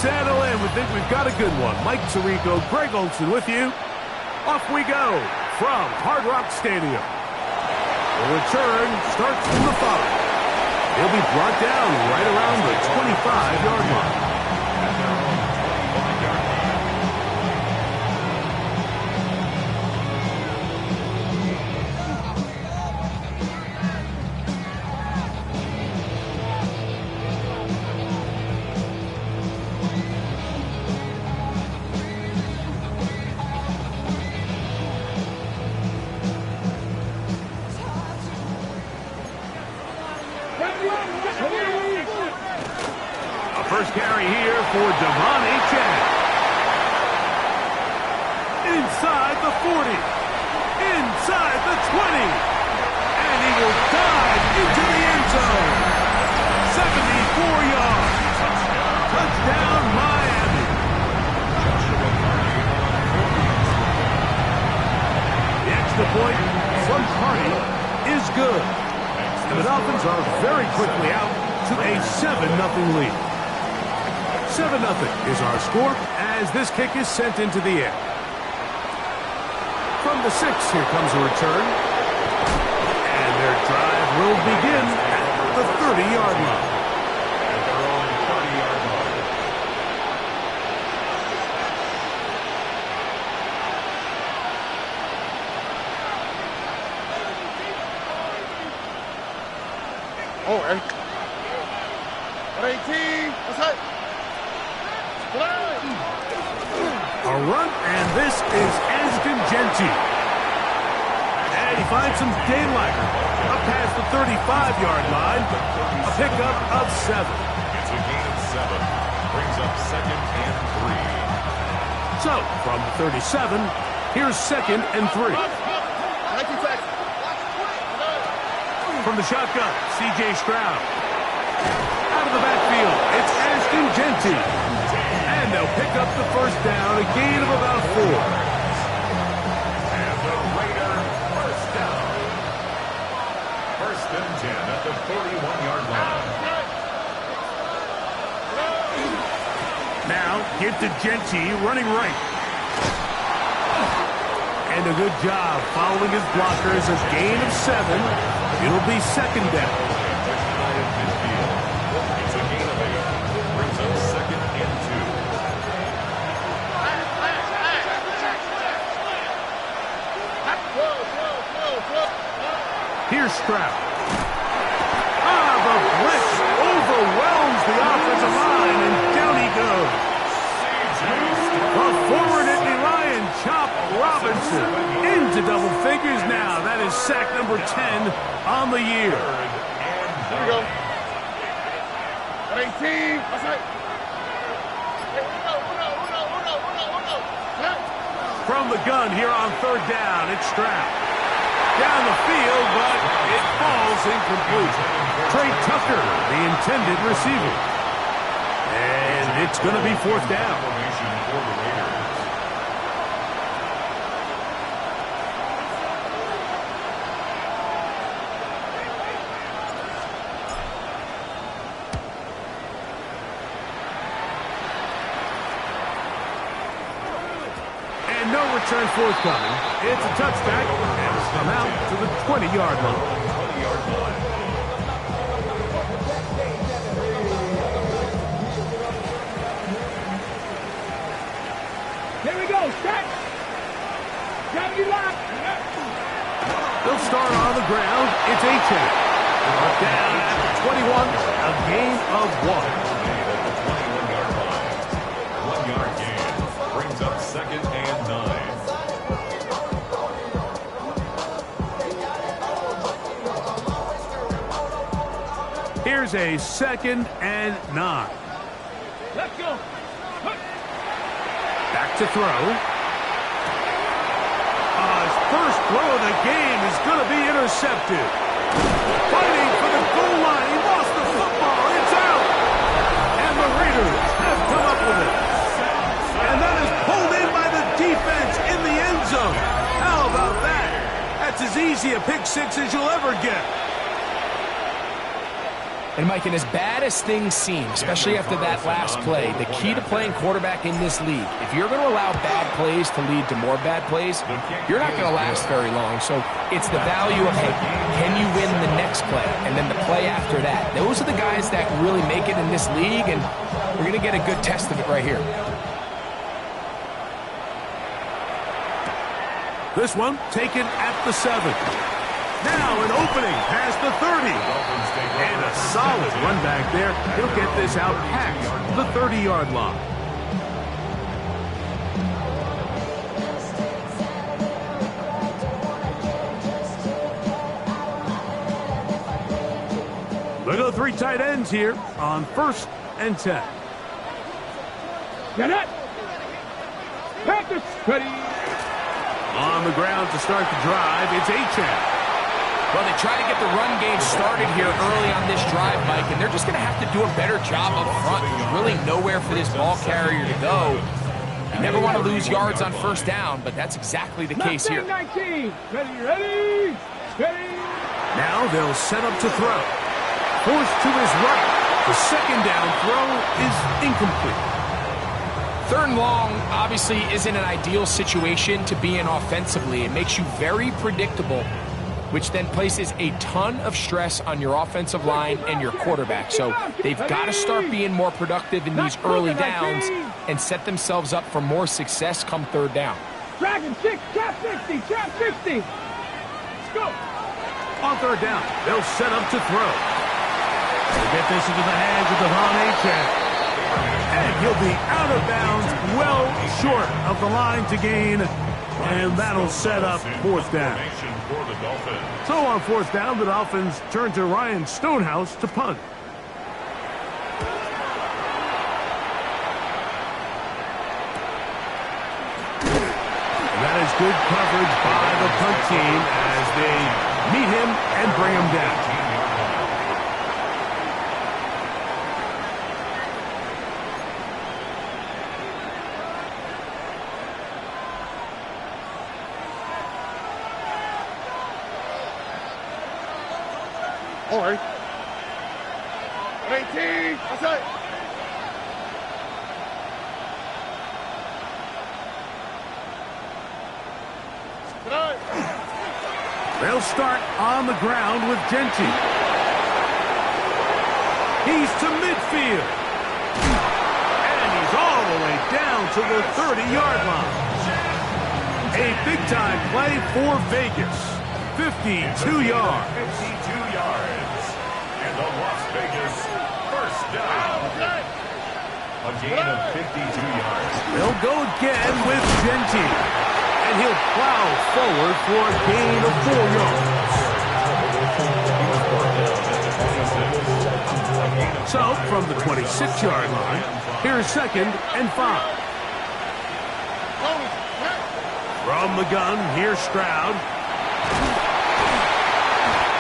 settle in. We think we've got a good one. Mike Tirico, Greg Olson with you. Off we go from Hard Rock Stadium. The return starts from the 5. He'll be brought down right around the 25-yard line. First carry here for Devon Achane. Inside the 40. Inside the 20. And he will dive into the end zone. 74 yards. Touchdown, Miami. The extra point from Hardy is good. And the Dolphins are very quickly out to a 7-0 lead. 7-0 is our score as this kick is sent into the air. From the 6, here comes a return. And their drive will begin at the 30-yard line. At their own 30-yard line. Oh, 18. What's that? A run, and this is Ashton Jeanty. And he finds some daylight up past the 35-yard line. A pickup of 7. It's a gain of 7. Brings up 2nd and 3. So, from the 37, here's 2nd and 3. From the shotgun, C.J. Stroud. Out of the backfield, it's Ashton Jeanty. And they'll pick up the first down, a gain of about 4. And the Raider first down. 1st and 10 at the 41-yard line. Now, give to Jeanty, running right. And a good job following his blockers, a gain of 7. It'll be 2nd down. It's a gain of 8. Brings up 2nd and 2. Here's Stroud. The blitz overwhelms the offensive line, and down he goes. The forward Nittany Lion, Chop Robinson, into double figures now. That is sack number 10 on the year. Here we go. 18. What's that? From the gun here on 3rd down, it's Stroud. Down the field, but it falls incomplete. Trey Tucker, the intended receiver. And it's going to be 4th down. And no return forthcoming. It's a touchback, and it's come out to the 20-yard line. Here we go, stretch. Grab your lock. They'll start on the ground. It's Achane. Down at the 21, a gain of 1. Brings up 2nd and 9. Here's a 2nd and 9. Let's go. Back to throw. His first throw of the game is going to be intercepted. Fighting for the goal line. He lost the football. It's out. And the Raiders have come up with it. And that is pulled in by the defense in the end zone. How about that? That's as easy a pick six as you'll ever get. And Mike, and as bad as things seem, especially after that last play, the key to playing quarterback in this league, if you're going to allow bad plays to lead to more bad plays, you're not going to last very long. So it's the value of, hey, can you win the next play and then the play after that? Those are the guys that really make it in this league, and we're going to get a good test of it right here. This one taken at the 7. Now an opening past the 30. And a solid run back there. He'll get this out past the 30-yard line. Look at the 3 tight ends here on 1st and 10. Get it. Practice. Ready. On the ground to start the drive, it's Achane. Well, they try to get the run game started here early on this drive, Mike, and they're just going to have to do a better job up front. There's really nowhere for this ball carrier to go. You never want to lose yards on 1st down, but that's exactly the case here. 19. Ready. Now they'll set up to throw. Forced to his right. The 2nd down throw is incomplete. 3rd and long obviously isn't an ideal situation to be in offensively. It makes you very predictable, which then places a ton of stress on your offensive line and your quarterback. So they've got to start being more productive in these early downs and set themselves up for more success come 3rd down. Dragon 6, trap 60, trap 60. Let's go. On 3rd down, they'll set up to throw. They'll get this into the hands of Devon Achane. And he'll be out of bounds, well short of the line to gain. And that'll set up 4th down. So on 4th down, the Dolphins turn to Ryan Stonehouse to punt. That is good coverage by the punt team as they meet him and bring him down. All right. 18. That's it. They'll start on the ground with Genty. He's to midfield. And he's all the way down to the 30-yard line. A big-time play for Vegas. 52 yards. 52 yards. And the Las Vegas 1st down. A gain of 52 yards. They'll go again with Genty. And he'll plow forward for a gain of 4 yards. So, from the 26-yard line, here's 2nd and 5. From the gun, here's Stroud.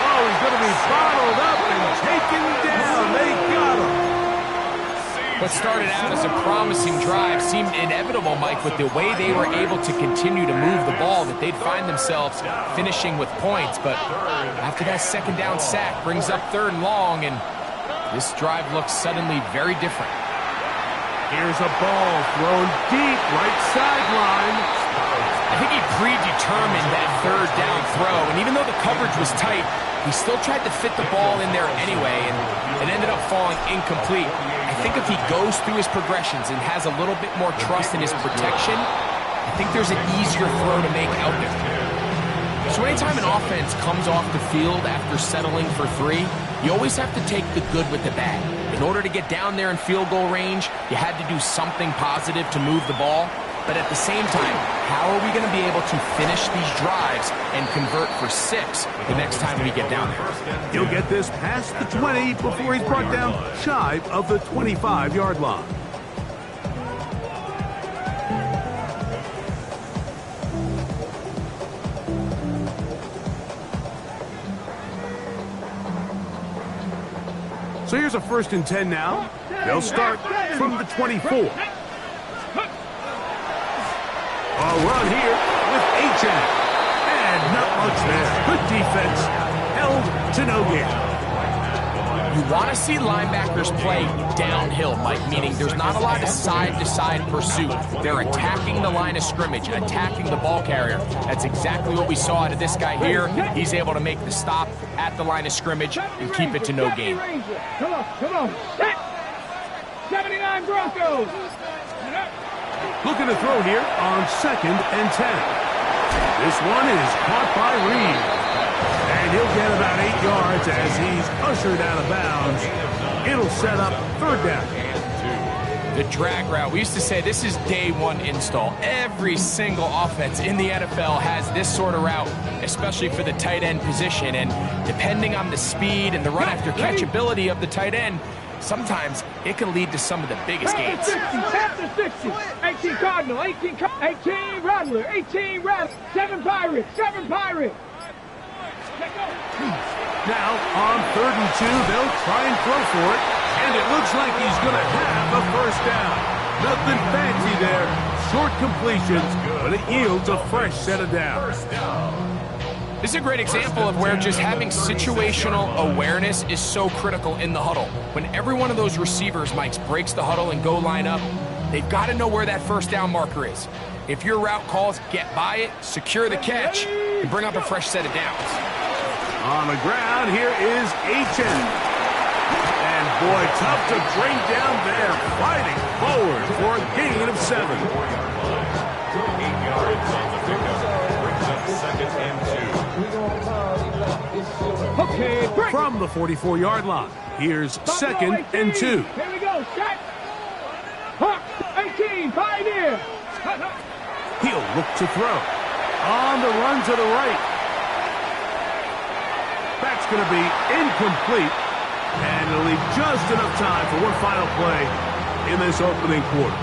Oh, he's going to be bottled up and taken down. They got him. What started out as a promising drive seemed inevitable, Mike, with the way they were able to continue to move the ball, that they'd find themselves finishing with points. But after that 2nd down sack brings up 3rd and long, and this drive looks suddenly very different. Here's a ball thrown deep, right sideline. I think he predetermined that 3rd down throw, and even though the coverage was tight, he still tried to fit the ball in there anyway, and it ended up falling incomplete. I think if he goes through his progressions and has a little bit more trust in his protection, I think there's an easier throw to make out there. So anytime an offense comes off the field after settling for 3, you always have to take the good with the bad. In order to get down there in field goal range, you had to do something positive to move the ball. But at the same time, how are we going to be able to finish these drives and convert for 6 the next time we get down there? He'll get this past the 20 before he's brought down shy of the 25-yard line. So here's a 1st and 10 now. They'll start from the 24. A run here with Achane. And not much there. Good defense. Held to no gain. You want to see linebackers play downhill, Mike, meaning there's not a lot of side-to-side pursuit. They're attacking the line of scrimmage, attacking the ball carrier. That's exactly what we saw out of this guy here. He's able to make the stop at the line of scrimmage and keep it to no gain. Come on, set! 79 Broncos! Looking to throw here on 2nd and 10. This one is caught by Reed. And he'll get about 8 yards as he's ushered out of bounds. It'll set up 3rd down. The drag route. We used to say this is day one install. Every single offense in the NFL has this sort of route, especially for the tight end position. And depending on the speed and the run after catchability of the tight end, sometimes it can lead to some of the biggest gains. 60, 18 Cardinal, 18 Rattler, 18 Rattler, 7 Pirates. Now, on 3rd and 2, they'll try and throw for it, and it looks like he's going to have a 1st down. Nothing fancy there. Short completions, but it yields a fresh set of downs. This is a great example of where just having situational awareness is so critical in the huddle. When every one of those receivers, Mike, breaks the huddle and go line up, they've got to know where that 1st down marker is. If your route calls, get by it, secure the catch, and bring up a fresh set of downs. On the ground, here is Achane. And boy, tough to bring down there, fighting forward for a gain of 7. 8 yards on the pickup. Brings up 2nd and 2. Okay, break. From the 44-yard line, here's 2nd and 2. Here we go, set. Hawk, 18, Pioneer. He'll look to throw. On the run to the right. That's going to be incomplete. And it'll leave just enough time for one final play in this opening quarter.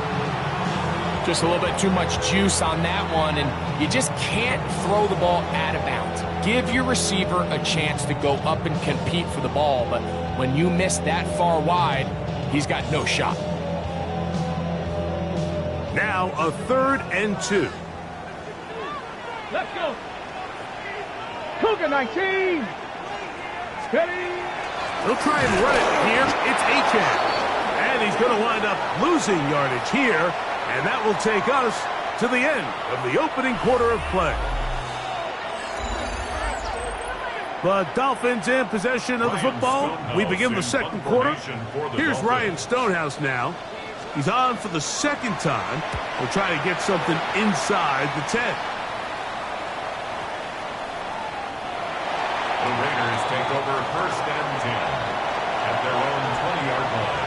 Just a little bit too much juice on that one, and you just can't throw the ball out of bounds. Give your receiver a chance to go up and compete for the ball, but when you miss that far wide, he's got no shot. Now a 3rd and 2. Let's go. Cougar 19. Steady. They'll try and run it here. It's Achane. And he's going to wind up losing yardage here. And that will take us to the end of the opening quarter of play. The Dolphins in possession of the football. We begin the 2nd quarter. Here's Ryan Stonehouse now. He's on for the 2nd time. We'll try to get something inside the 10. The Raiders take over 1st and 10 at their own 20-yard line.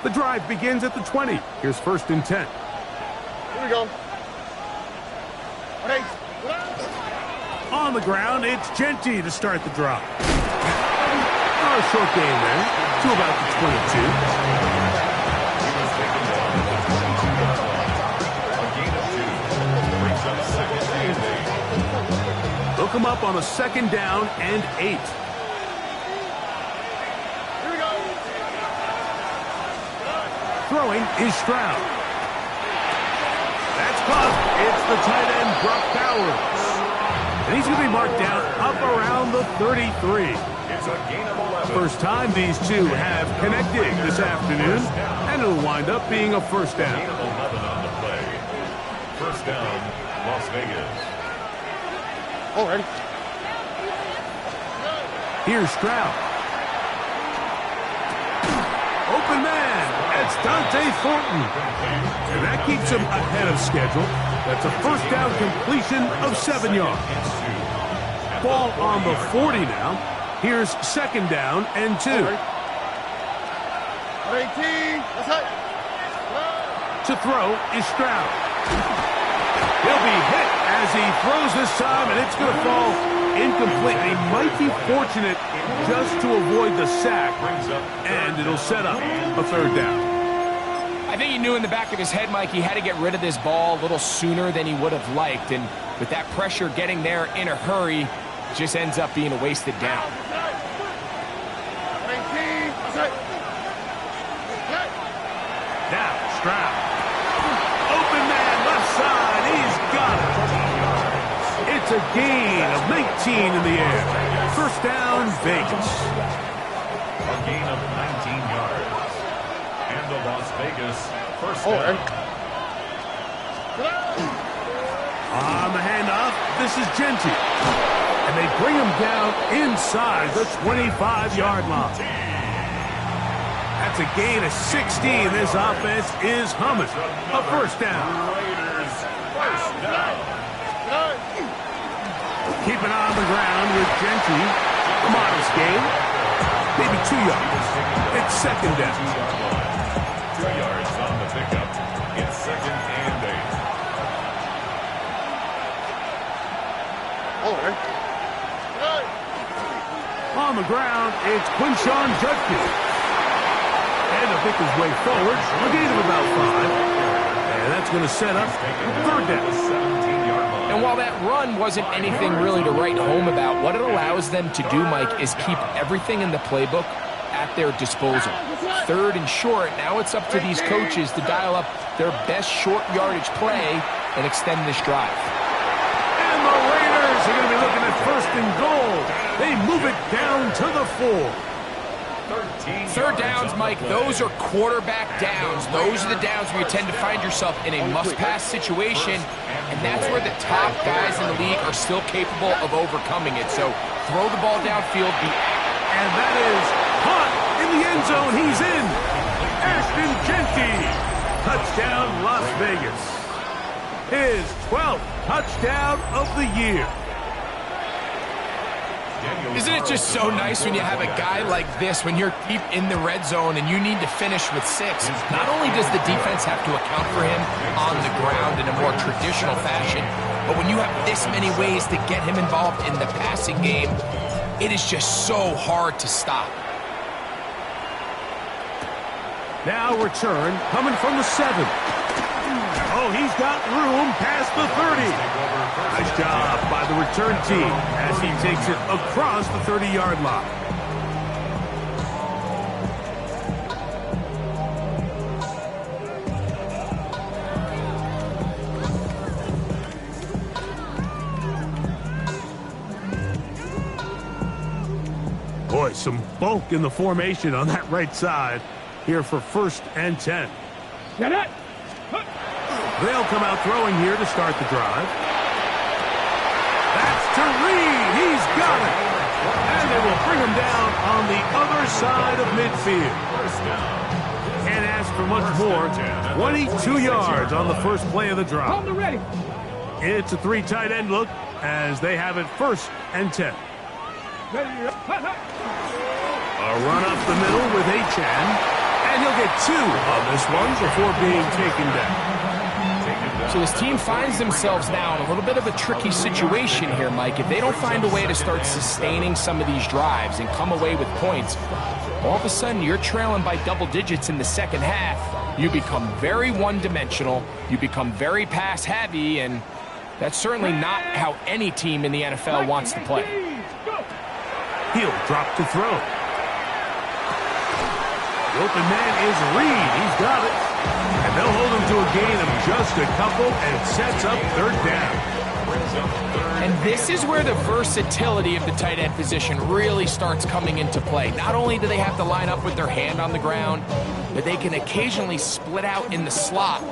The drive begins at the 20. Here's 1st and 10. Here we go. Okay. On the ground, it's Genty to start the drive. A short gain there to about the 22. He was taken down at the 22-yard line. A gain of 2. Brings up 2nd and 8. They'll come up on a 2nd down and 8. Here we go. Throwing is Stroud. That's caught. It's the tight end, Brock Bowers. And he's going to be marked down up around the 33. It's a gain of 11. First time these two have connected this afternoon, and it'll wind up being a 1st down. Gain of 11 on the play. 1st down, Las Vegas. All right. Here's Stroud. Open man. That's Dante Thornton. And that keeps him ahead of schedule. That's a 1st down completion of 7 yards. Ball on the 40 now. Here's 2nd down and 2. 18. That's it. To throw is Stroud. He'll be hit as he throws this time, and it's going to fall incomplete. He might be fortunate just to avoid the sack, and it'll set up a 3rd down. I think he knew in the back of his head, Mike, he had to get rid of this ball a little sooner than he would have liked, and with that pressure getting there in a hurry, just ends up being a wasted down. 18. That's it. Now, Stroud. Open man, left side. He's got it. It's a gain of 19 in the air. First down, Vegas. A gain of 19 yards. And the Las Vegas first down. On the handoff, this is Genty. And they bring him down inside the 25-yard line. That's a gain of 16. This offense is humming. A first down. Raiders first down. Keep it on the ground with Genty. A modest gain. Maybe 2 yards. It's second down. 2 yards on the pickup. It's second and 8. On the ground, it's Quinshon Judkins. And to pick his way forward, a gain of about 5. And that's going to set up third down. 17-yard line. And while that run wasn't anything really to write home about, what it allows them to do, Mike, is keep everything in the playbook at their disposal. Third and short, now it's up to these coaches to dial up their best short yardage play and extend this drive. And the Raiders are going to be looking at first and goal. They move it down to the 4. Third downs, Mike, those are quarterback downs. Those are the downs where you tend to find yourself in a must-pass situation, and that's where the top guys in the league are still capable of overcoming it. So throw the ball downfield. And that is caught in the end zone. He's in. Ashton Genty. Touchdown, Las Vegas. His 12th touchdown of the year. Isn't it just so nice when you have a guy like this, when you're deep in the red zone and you need to finish with 6? Not only does the defense have to account for him on the ground in a more traditional fashion, but when you have this many ways to get him involved in the passing game, it is just so hard to stop. Now return coming from the 7. Oh, he's got room past the 30. Nice job by the return team as he takes it across the 30-yard line. Boy, some bulk in the formation on that right side here for first and 10. Get it. They'll come out throwing here to start the drive. That's to Reed. He's got it. And they will bring him down on the other side of midfield. Can't ask for much more. 22 yards on the first play of the drive. On the ready. It's a 3 tight end look as they have it first and 10. Ready. A run up the middle with Achane. And he'll get 2 on this one before being taken down. So this team finds themselves now in a little bit of a tricky situation here, Mike. If they don't find a way to start sustaining some of these drives and come away with points, all of a sudden you're trailing by double digits in the second half. You become very one-dimensional. You become very pass-heavy, and that's certainly not how any team in the NFL wants to play. He'll drop to throw. The open man is Reed. He's got it. And they'll hold him to a gain of just a couple and sets up third down. And this is where the versatility of the tight end position really starts coming into play. Not only do they have to line up with their hand on the ground, but they can occasionally split out in the slot.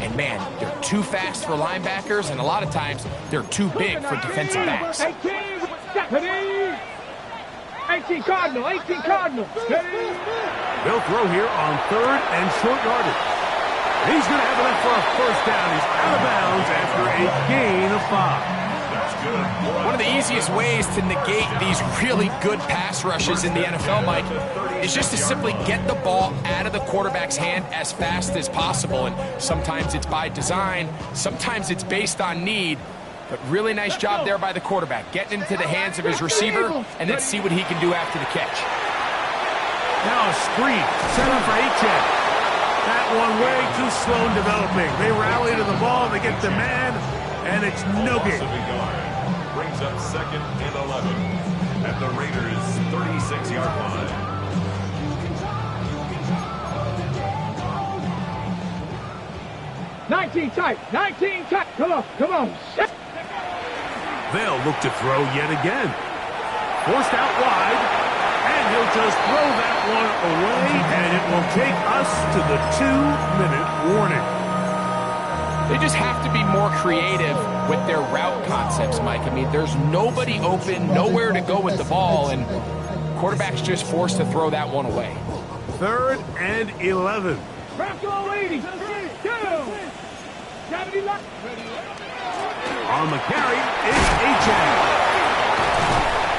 And man, they're too fast for linebackers, and a lot of times they're too big for defensive backs. 18 Cardinal, 18 Cardinal. They'll throw here on third and short yardage. He's going to have enough for a first down. He's out of bounds after a gain of 5. One of the easiest ways to negate these really good pass rushes in the NFL, Mike, is just to simply get the ball out of the quarterback's hand as fast as possible. And sometimes it's by design, sometimes it's based on need. But really nice job there by the quarterback, getting into the hands of his receiver, and then see what he can do after the catch. Now a screen set up for Achane. That one way too slow in developing. They rally to the ball, they get the man, and it's no gain. Brings up second and 11 at the Raiders' 36-yard line. 19 tight. 19 tight. Come on. Come on. They'll look to throw yet again. Forced out wide, and he'll just throw that one away, and it will take us to the 2-minute warning. They just have to be more creative with their route concepts, Mike. I mean, there's nobody open, nowhere to go with the ball, and quarterback's just forced to throw that one away. 3rd and 11. Bronco 80. 2. 79. On the carry, it's Achane.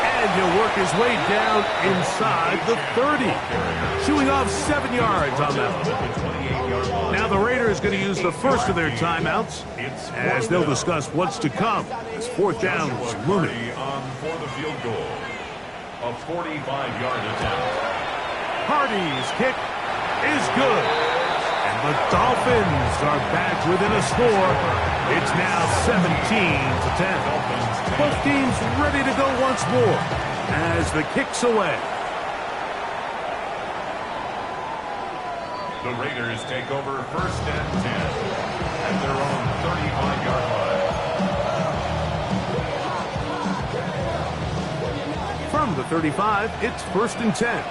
And he'll work his way down inside the 30. Shooing off 7 yards on that one. Now the Raiders going to use the first of their timeouts as they'll discuss what's to come as 4th down is looming. For the field goal. A 45-yard attempt. Hardy's kick is good. And the Dolphins are back within a score. It's now 17-10. Both teams ready to go once more as the kick's away. The Raiders take over 1st and 10 at their own 35-yard line. From the 35, it's 1st and 10.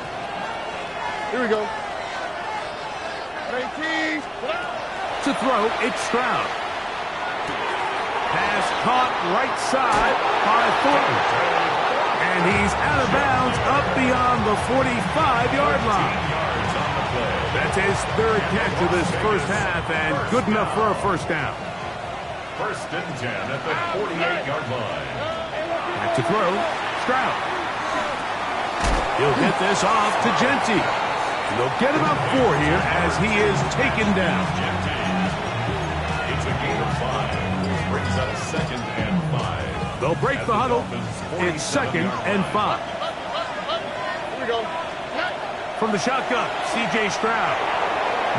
Here we go. 18. To throw, it's Stroud. Pass caught right side by Thornton. And he's out of bounds up beyond the 45-yard line. That's his 3rd catch of this first half and good enough for a 1st down. 1st and 10 at the 48-yard line. Back to throw, Stroud. He'll get this off to Genty. And they'll get about 4 here as he is taken down. It's a gain of 5. Brings up 2nd and 5. They'll break the huddle. It's 2nd and 5. Here we go. From the shotgun, C.J. Stroud.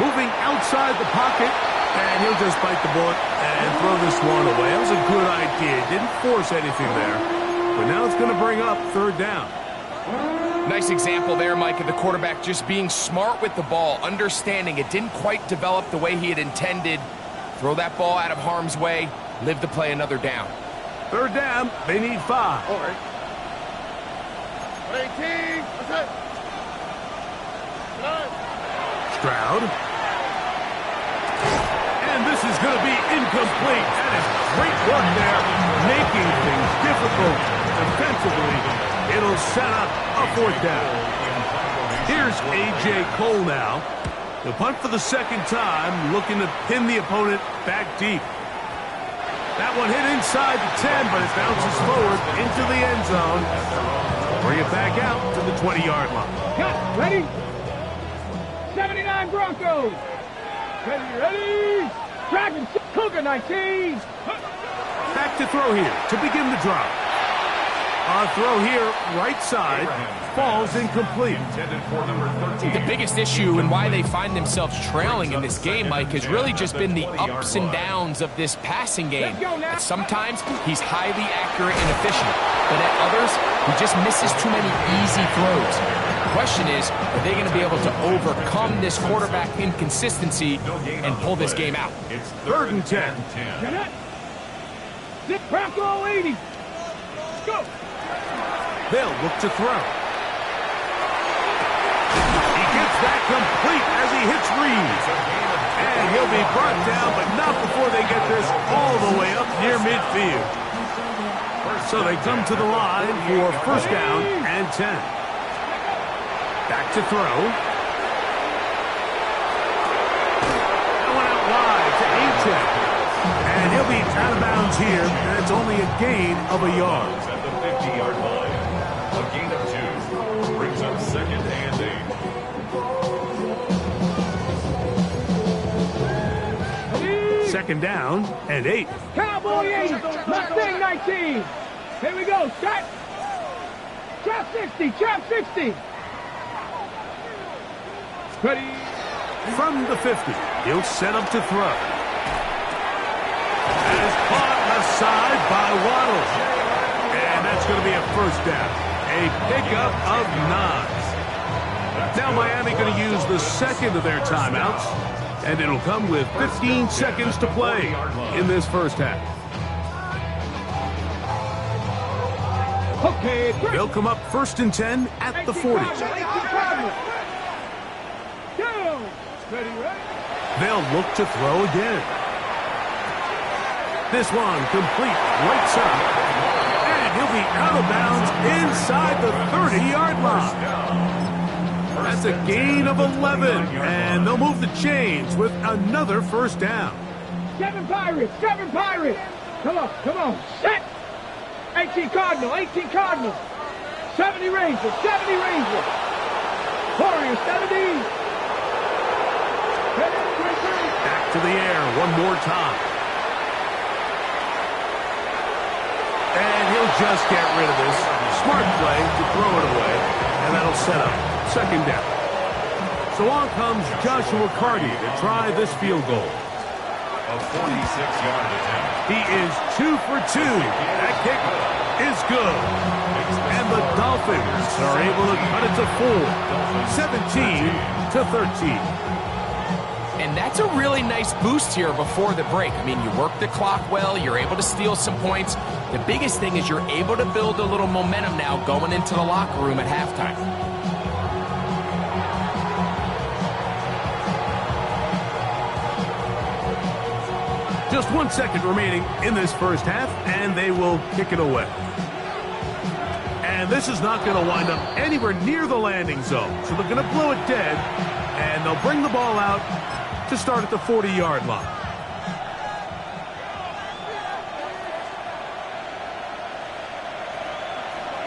Moving outside the pocket, and he'll just bite the bullet and throw this one away. That was a good idea. Didn't force anything there. But now it's going to bring up 3rd down. Nice example there, Mike, of the quarterback just being smart with the ball, understanding it didn't quite develop the way he had intended. Throw that ball out of harm's way, live to play another down. 3rd down, they need 5. All right. 18. That's it. Stroud. And this is going to be incomplete. That is great work there, making things difficult defensively. It'll set up a 4th down. Here's A.J. Cole now. The punt for the 2nd time, looking to pin the opponent back deep. That one hit inside the 10, but it bounces forward into the end zone. Bring it back out to the 20-yard line. Cut. Ready? 79 Broncos. Ready. Dragon. Cougar 19. Back to throw here to begin the drive. On throw here, right side, falls incomplete. The biggest issue and why they find themselves trailing in this game, Mike, has really just been the ups and downs of this passing game. At sometimes, he's highly accurate and efficient, but at others, he just misses too many easy throws. The question is, are they going to be able to overcome this quarterback inconsistency and pull this game out? It's 3rd and 10. Bronco 80. Go. They'll look to throw. He gets that complete as he hits Reeves. And he'll be brought down, but not before they get this all the way up near midfield. So they come to the line for 1st down and 10. Back to throw. That one out wide to Achane. And he'll be out of bounds here, and it's only a gain of a yard. At the 50-yard line. A gain of 2. Brings up 2nd and 8. 2nd down and 8. Cowboy 80. Mustang 19. Here we go. Shot. Trap 60. Trap 60. Ready. From the 50, he'll set up to throw. And is caught aside by Waddle. And that's going to be a 1st down. A pickup of 9. Now Miami going to use the 2nd of their timeouts And it'll come with 15 seconds to play in this first half. Okay, They'll come up 1st and 10 at the 40. Ready, right? They'll look to throw again. This one complete right side. And he'll be out of bounds inside the 30-yard line. That's a gain of 11. And they'll move the chains with another first down. 7 Pirates, 7 Pirates. Come on, set. 18 Cardinal, 18 Cardinal. 70 Rangers, 70 Rangers. Warriors, 70. Back to the air one more time. And he'll just get rid of this. Smart play to throw it away. And that'll set up 2nd down. So on comes Joshua Carty to try this field goal. A 46-yard attempt. He is 2 for 2. That kick is good. And the Dolphins are able to cut it to 4. 17-13. And that's a really nice boost here before the break. I mean, you work the clock well, you're able to steal some points. The biggest thing is you're able to build a little momentum now going into the locker room at halftime. Just 1 second remaining in this first half, and they will kick it away. And this is not going to wind up anywhere near the landing zone, so they're going to blow it dead, and they'll bring the ball out to start at the 40-yard line.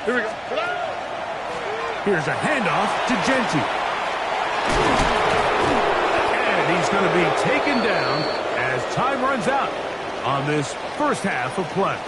Here we go. Here's a handoff to Genty. And he's going to be taken down as time runs out on this first half of play.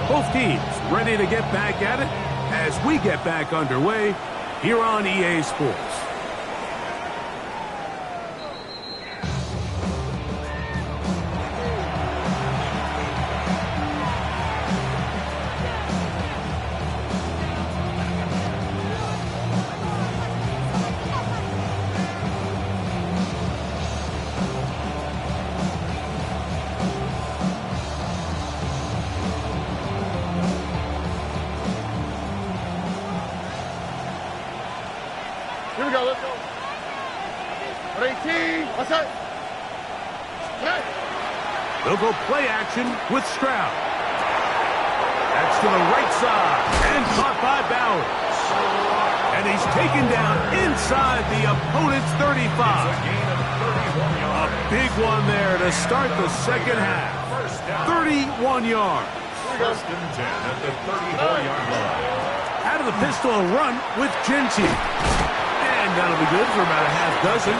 Both teams ready to get back at it as we get back underway here on EA Sports. Here we go, let's go. 18, what's that? Okay. They'll go play action with Stroud. That's to the right side and caught by Bowers. And he's taken down inside the opponent's 35. A big one there to start the second half. 31 yards. First and 10 at the 34-yard line. Out of the pistol run with Genty. And that'll be good for about a half dozen.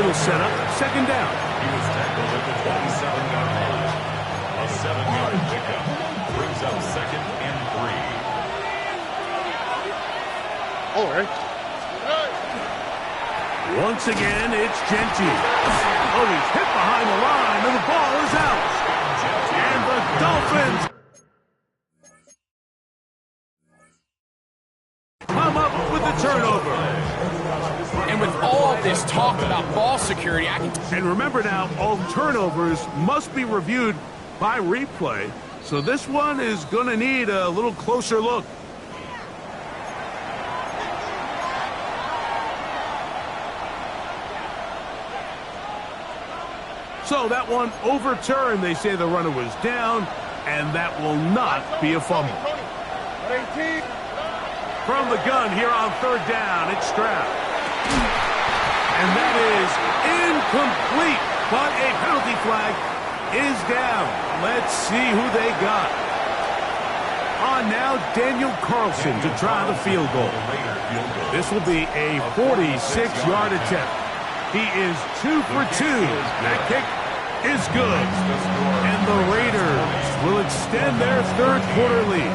It'll set up 2nd down. He was tackled at the 27-yard line. A 7-yard pickup brings up 2nd and 3. All right. Once again, it's Genty. Oh, he's hit behind the line, and the ball is out. And the Dolphins come up with the turnover. And with all this talk about ball security, And remember now, all turnovers must be reviewed by replay. So this one is going to need a little closer look. So that one overturned. They say the runner was down, and that will not be a fumble. 18. From the gun here on 3rd down, it's Stroud. And that is incomplete, but a penalty flag is down. Let's see who they got. On now, Daniel Carlson to try the field goal. This will be a 46-yard attempt. He is 2 for 2. That kick is good. And the Raiders will extend their 3rd quarter lead.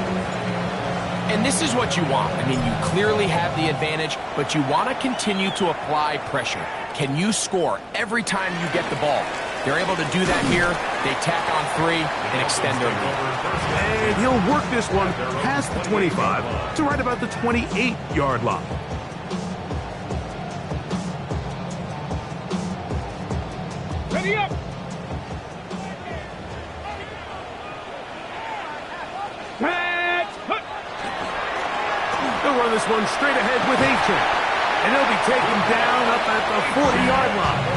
And this is what you want. I mean, you clearly have the advantage, but you want to continue to apply pressure. Can you score every time you get the ball? They're able to do that here. They tack on 3 and extend their lead. And he'll work this one past the 25 to right about the 28-yard line. Ready up. Set. Hut. They'll run this one straight ahead with Achane. And he'll be taken down up at the 40-yard line.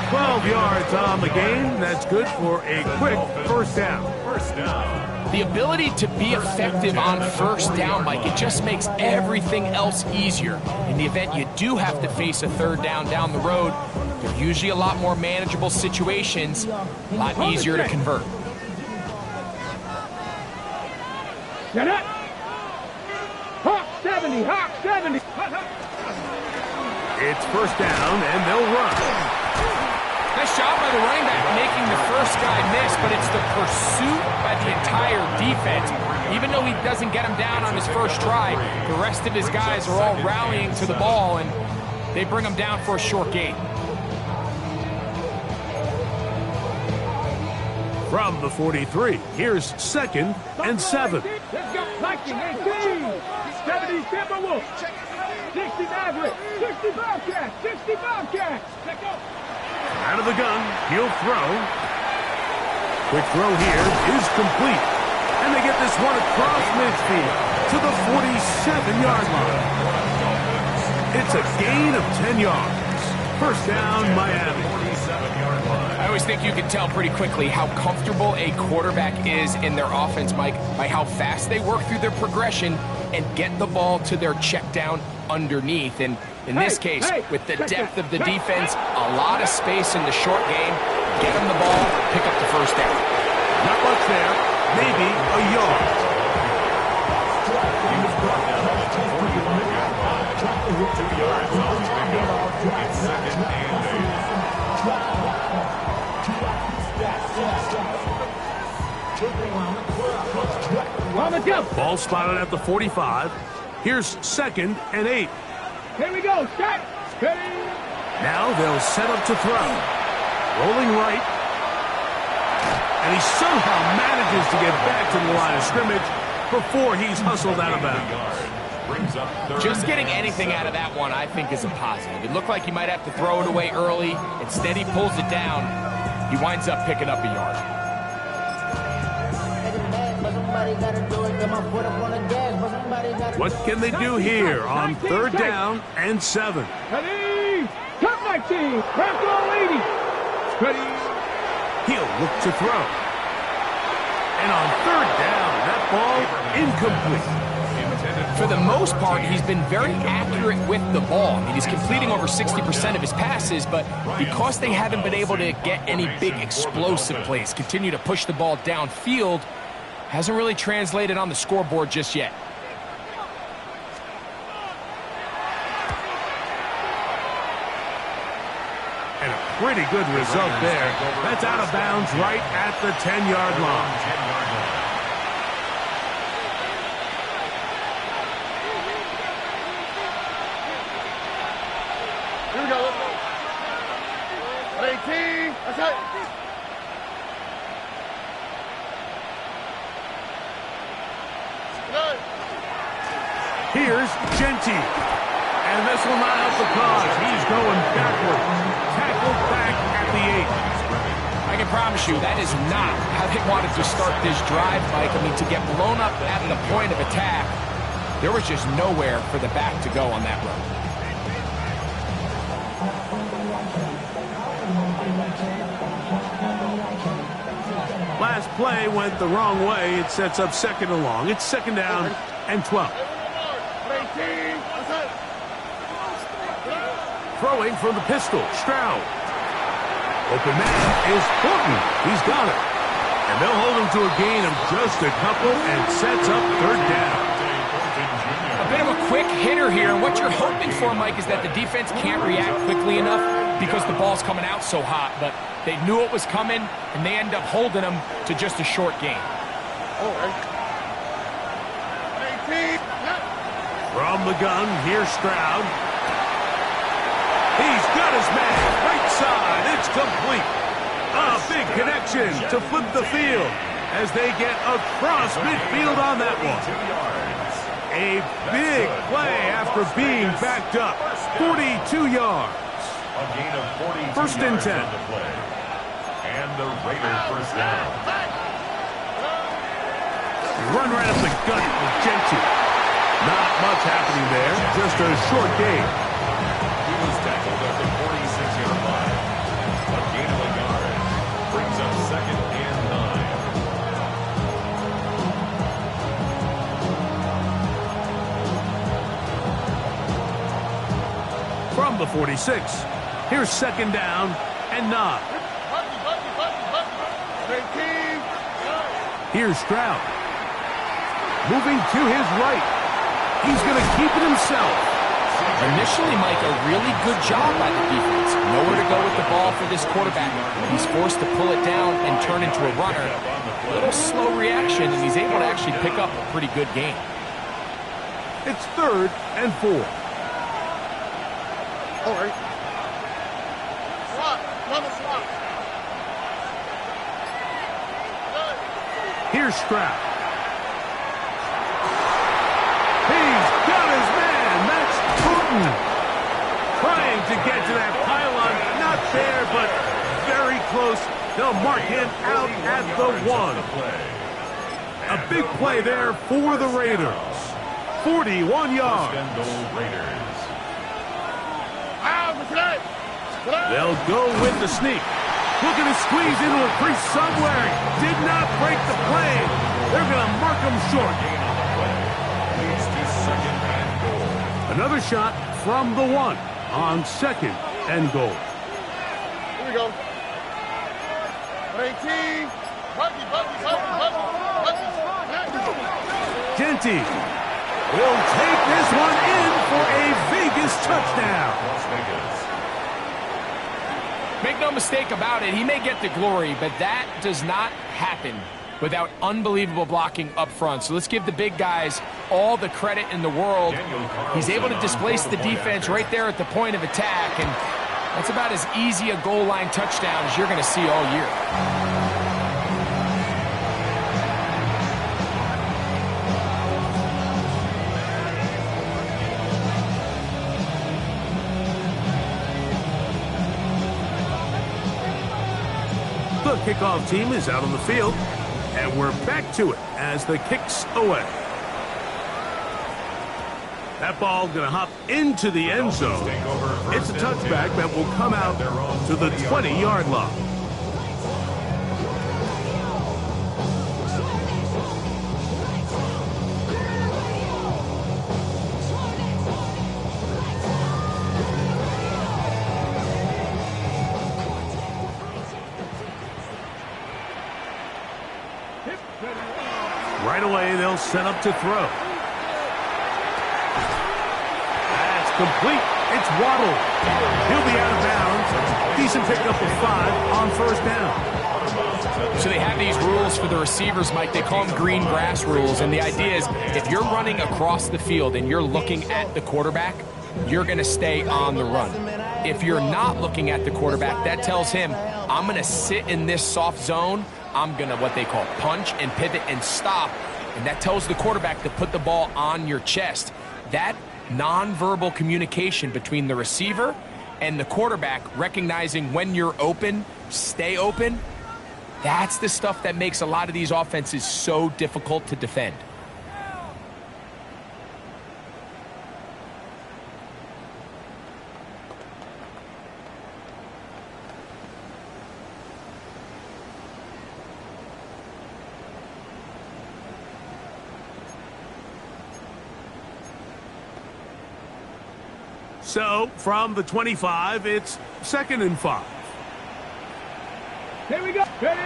12 yards on the game. That's good for a quick first down. The ability to be effective on first down, Mike, it just makes everything else easier. In the event you do have to face a third down the road, they're usually a lot more manageable situations, a lot easier to convert. Get it. Hawk 70, Hawk 70. It's first down, and they'll run. Nice job by the running back making the first guy miss, but it's the pursuit by the entire defense. Even though he doesn't get him down on his first try, the rest of his guys are all rallying to the ball, and they bring him down for a short gain. From the 43, here's 2nd and 7. Let's go. Viking 18. 70 Timberwolves. 60 Maverick. 60 Bobcats. 60 Bobcats. Let's go. Out of the gun, he'll throw. Quick throw here is complete. And they get this one across midfield to the 47-yard line. It's a gain of 10 yards. First down, Miami. I always think you can tell pretty quickly how comfortable a quarterback is in their offense, Mike, by how fast they work through their progression and get the ball to their check down underneath. And in this case, with the depth of the defense, a lot of space in the short game, get them the ball, pick up the first down. Not much there, maybe a yard. He was brought down at the 45-yard line. 2 yards on the pickup. It's 2nd and 8. On the jump. Ball spotted at the 45. Here's 2nd and 8. Here we go. Set. Ready. Now they'll set up to throw. Rolling right. And he somehow manages to get back to the line of scrimmage before he's hustled out of bounds. Just getting anything out of that one, I think, is a positive. It looked like he might have to throw it away early. Instead, he pulls it down. He winds up picking up a yard. What can they do here on 3rd down and 7? Ready. Top 19. Crack all 80. Ready. He'll look to throw. And on 3rd down, that ball incomplete. For the most part, he's been very accurate with the ball. I mean, he's completing over 60% of his passes, but because they haven't been able to get any big explosive plays, continue to push the ball downfield, hasn't really translated on the scoreboard just yet. And a pretty good result there. That's out of bounds right at the 10-yard line. Here we go. Let's go. 18. That's it. Good. Here's Genty. And this will not help the cause. He's going backwards. Tackled back at the 8. I can promise you that is not how they wanted to start this drive, Mike. I mean, to get blown up at the point of attack, there was just nowhere for the back to go on that run. Last play went the wrong way. It sets up 2nd and long. It's 2nd down and 12. 18. That's it. Throwing from the pistol, Stroud. Open man is Horton. He's got it. And they'll hold him to a gain of just a couple and sets up 3rd down. A bit of a quick hitter here, and what you're hoping for, Mike, is that the defense can't react quickly enough because the ball's coming out so hot, but they knew it was coming, and they end up holding them to just a short gain. Oh, 18. From the gun, here's Stroud. He's got his man. Right side. It's complete. A big connection to flip the field as they get across midfield on that one. A big play after being backed up. 42 yards. A gain of 42 First and 10. on the play. And the Raiders first down. Run right up the gut with Gentry. Not much happening there. Just a short gain. He was tackled at the 46-yard line. A gain of a yard. Brings up second and 9. From the 46, here's second down and 9. Here's Stroud. Moving to his right. He's going to keep it himself. Initially, Mike, a really good job by the defense. Nowhere to go with the ball for this quarterback. He's forced to pull it down and turn into a runner. A little slow reaction, and he's able to actually pick up a pretty good game. It's third and 4. All right. Slot. Run the slot. Here's Stroud. He's got his man. That's Putin. Trying to get to that pylon. Not there, but very close. They'll mark him out at the 1. A big play there for the Raiders. 41 yards. Raiders. They'll go with the sneak. Looking to squeeze into a crease somewhere. Did not break the play. They're going to mark him short. Leads to second and goal. Another shot from the 1 on second and goal. Here we go. 18. Genty will take this one in for a Vegas touchdown. Las Vegas. Make no mistake about it, he may get the glory, but that does not happen without unbelievable blocking up front. So let's give the big guys all the credit in the world. He's able to displace the defense right there at the point of attack, and that's about as easy a goal line touchdown as you're going to see all year. The kickoff team is out on the field, and we're back to it as the kick's away. That ball going to hop into the end zone. It's a touchback that will come out to the 20-yard line. Right away, they'll set up to throw. That's complete. It's Waddle. He'll be out of bounds. Decent pickup of 5 on first down. So they have these rules for the receivers, Mike. They call them green grass rules. And the idea is if you're running across the field and you're looking at the quarterback, you're going to stay on the run. If you're not looking at the quarterback, that tells him, I'm going to sit in this soft zone. I'm going to what they call punch and pivot and stop. And that tells the quarterback to put the ball on your chest. That nonverbal communication between the receiver and the quarterback, recognizing when you're open, stay open, that's the stuff that makes a lot of these offenses so difficult to defend. So, from the 25, it's second and 5. Here we go. Ready?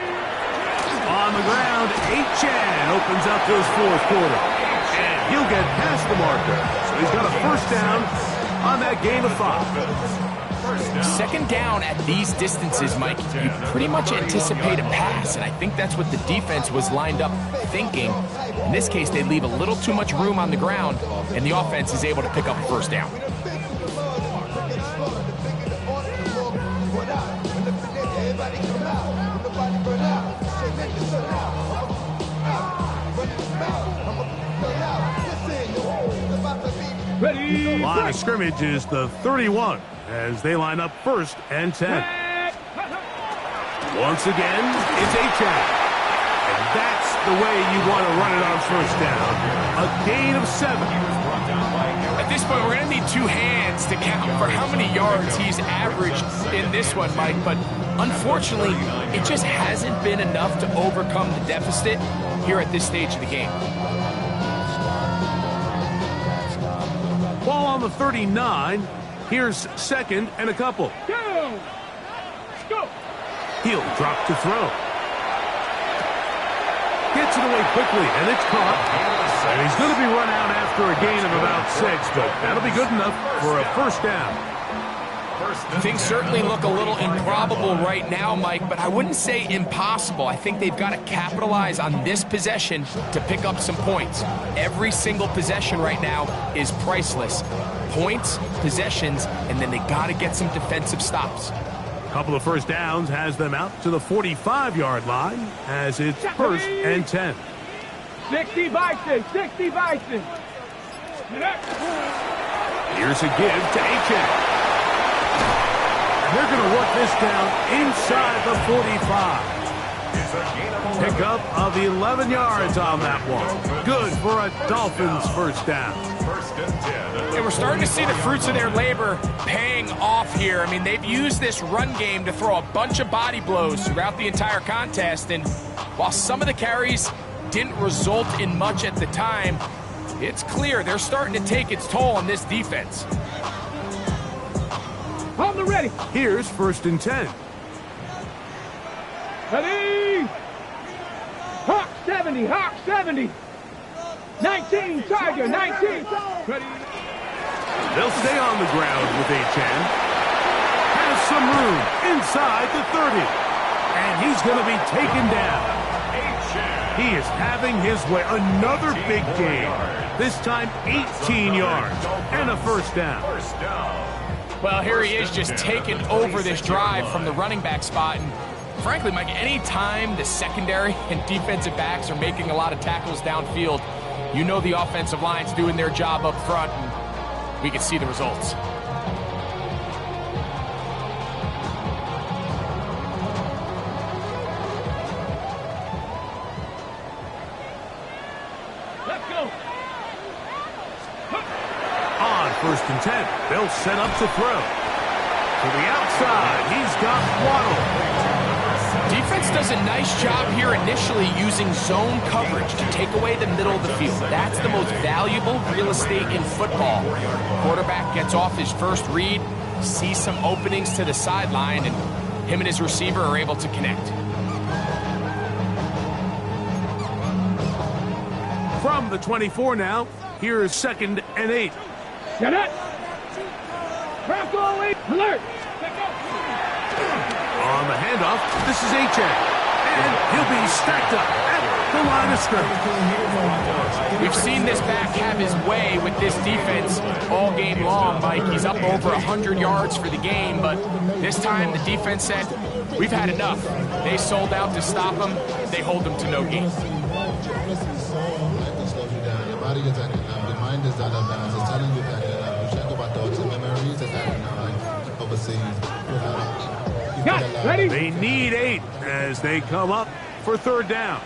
On the ground, Achane opens up his fourth quarter. And he'll get past the marker. So he's got a first down on that gain of 5. Second down at these distances, Mike, you pretty much anticipate a pass, and I think that's what the defense was lined up thinking. In this case, they leave a little too much room on the ground, and the offense is able to pick up a first down. The line of scrimmage is the 31 as they line up 1st and 10. Once again, it's Achane. And that's the way you want to run it on 1st down. A gain of 7. At this point, we're going to need 2 hands to count for how many yards he's averaged in this one, Mike. But unfortunately, it just hasn't been enough to overcome the deficit here at this stage of the game. Ball on the 39. Here's 2nd and a couple. Go! Go! He'll drop to throw. Gets it away quickly, and it's caught. And he's going to be run out after a gain of about 6, but that'll be good enough for a 1st down. Things certainly look a little improbable right now, Mike, but I wouldn't say impossible. I think they've got to capitalize on this possession to pick up some points. Every single possession right now is priceless. Points, possessions, and then they got to get some defensive stops. A couple of 1st downs has them out to the 45-yard line as it's 1st and 10. 60 Bison, 60 Bison. Here's a give to Achane. They're going to work this down inside the 45. Pickup of 11 yards on that one. Good for a Dolphins 1st down. And we're starting to see the fruits of their labor paying off here. I mean, they've used this run game to throw a bunch of body blows throughout the entire contest. And while some of the carries didn't result in much at the time, it's clear they're starting to take its toll on this defense. On the ready. Here's 1st and 10. Ready. Hawk 70, Hawk 70. 19, Tiger, 19. Ready. They'll stay on the ground with Achane. Has some room inside the 30. And he's going to be taken down. He is having his way. Another big game. This time 18 yards and a 1st down. Well, here he is just taking over this drive from the running back spot. And frankly, Mike, any time the secondary and defensive backs are making a lot of tackles downfield, you know the offensive line's doing their job up front, and we can see the results. Let's go. 1st and 10. They'll set up to throw. To the outside, he's got Waddle. Defense does a nice job here initially using zone coverage to take away the middle of the field. That's the most valuable real estate in football. Quarterback gets off his first read, sees some openings to the sideline, and him and his receiver are able to connect. From the 24 now, here's 2nd and 8. Get it. Bronco alert. On the handoff, this is Achane. And he'll be stacked up at the line of scrimmage. We've seen this back have his way with this defense all game long, Mike. He's up over 100 yards for the game, but this time the defense said, we've had enough. They sold out to stop him. They hold him to no gain. Your body is acting up. Your mind is out of bounds. It's telling you that you check about thoughts and memories. It's acting out like overseas. Ready? They need 8 as they come up for 3rd down.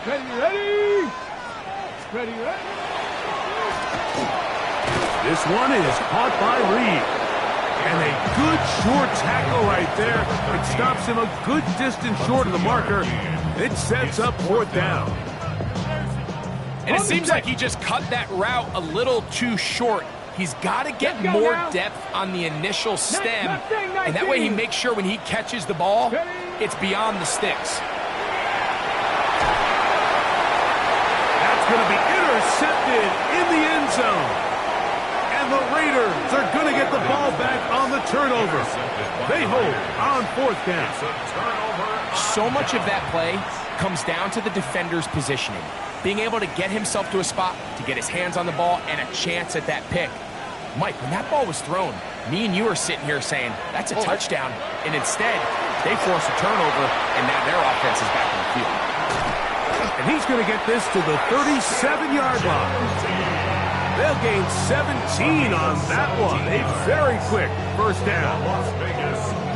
Ready, ready. Ready, ready. This one is caught by Reed. And a good short tackle right there. It stops him a good distance short of the marker. It sets up 4th down. And it seems like he just cut that route a little too short. He's got to get more depth on the initial stem, and that way he makes sure when he catches the ball, it's beyond the sticks. That's going to be intercepted in the end zone. And the Raiders Raiders are going to get the ball back on the turnover. They hold on 4th down. So much of that play comes down to the defender's positioning. Being able to get himself to a spot, to get his hands on the ball, and a chance at that pick. Mike, when that ball was thrown, me and you are sitting here saying, that's a touchdown. And instead, they force a turnover, and now their offense is back on the field. And he's going to get this to the 37-yard line. They'll gain 17 on that one. A very quick first down.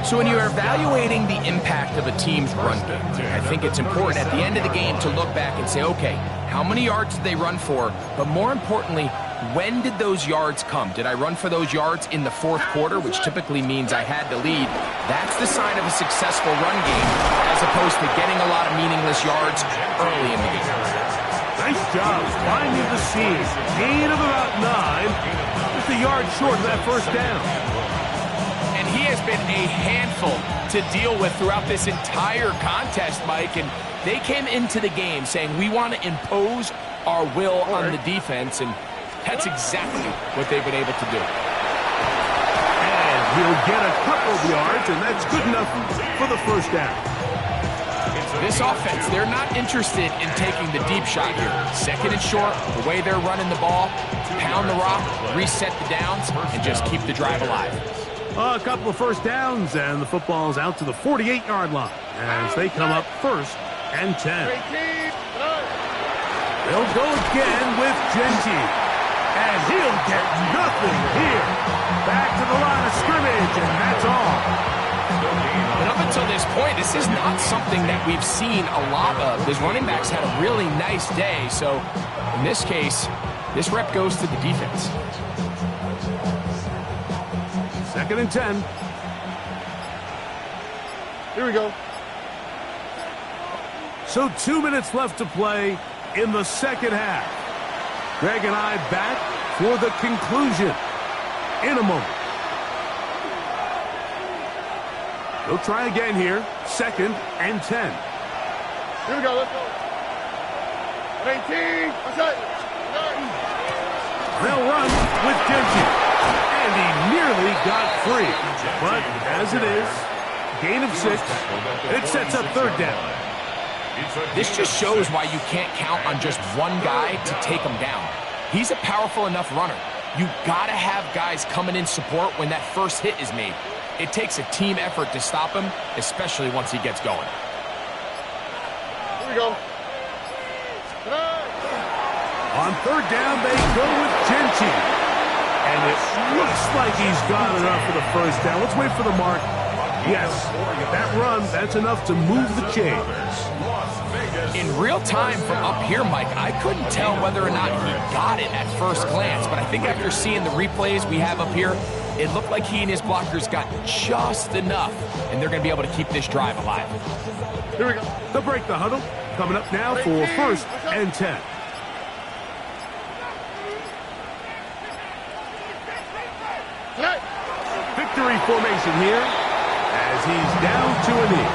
So when you're evaluating the impact of a team's run game, I think it's important at the end of the game to look back and say, okay, how many yards did they run for? But more importantly, when did those yards come? Did I run for those yards in the 4th quarter, which typically means I had to lead? That's the sign of a successful run game, as opposed to getting a lot of meaningless yards early in the game. Nice job finding the seam. Gain of about 9. Just a yard short of that first down. And he has been a handful to deal with throughout this entire contest, Mike. And they came into the game saying, we want to impose our will on the defense. And that's exactly what they've been able to do. And he'll get a couple of yards, and that's good enough for the first down. This offense, they're not interested in taking the deep shot here. 2nd and short, the way they're running the ball, pound the rock, reset the downs, and just keep the drive alive. A couple of first downs, and the football's out to the 48-yard line as they come up 1st and 10. They'll go again with Genty, and he'll get nothing here. Back to the line of scrimmage, and that's all. And up until this point, this is not something that we've seen a lot of. His running backs had a really nice day, so in this case, this rep goes to the defense. 2nd and 10. Here we go. So 2 minutes left to play in the second half. Greg and I back for the conclusion in a moment. They'll try again here. 2nd and 10. Here we go. Let's go. 18. What's that? They'll run with Genty. And he nearly got free. But as it is, gain of 6. It sets up 3rd down. This just shows why you can't count on just one guy to take him down. He's a powerful enough runner. You gotta have guys coming in support when that first hit is made. It takes a team effort to stop him, especially once he gets going. Here we go. On 3rd down, they go with Genty. And it looks like he's got enough for the first down. Let's wait for the mark. Yes, that run, that's enough to move the chains. In real time from up here, Mike, I couldn't tell whether or not he got it at first glance, but I think after seeing the replays we have up here, it looked like he and his blockers got just enough, and they're going to be able to keep this drive alive. Here we go. They'll break the huddle. Coming up now for 1st and 10. Victory formation here as he's down to a knee.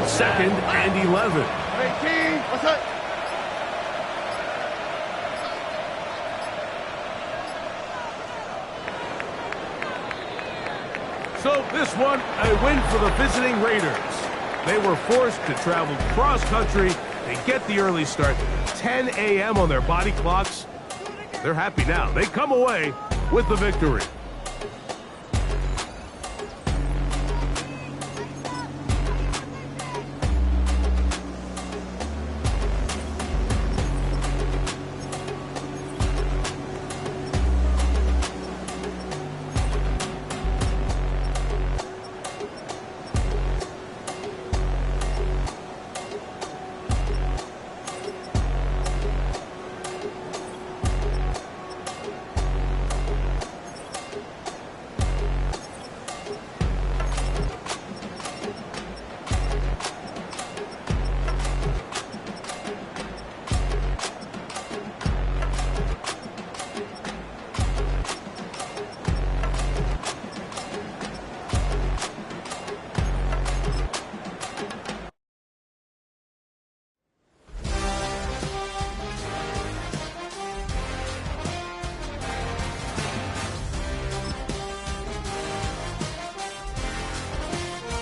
2nd and 11. 18. What's that? So this one, a win for the visiting Raiders. They were forced to travel cross-country. They get the early start, 10 a.m. on their body clocks. They're happy now. They come away with the victory.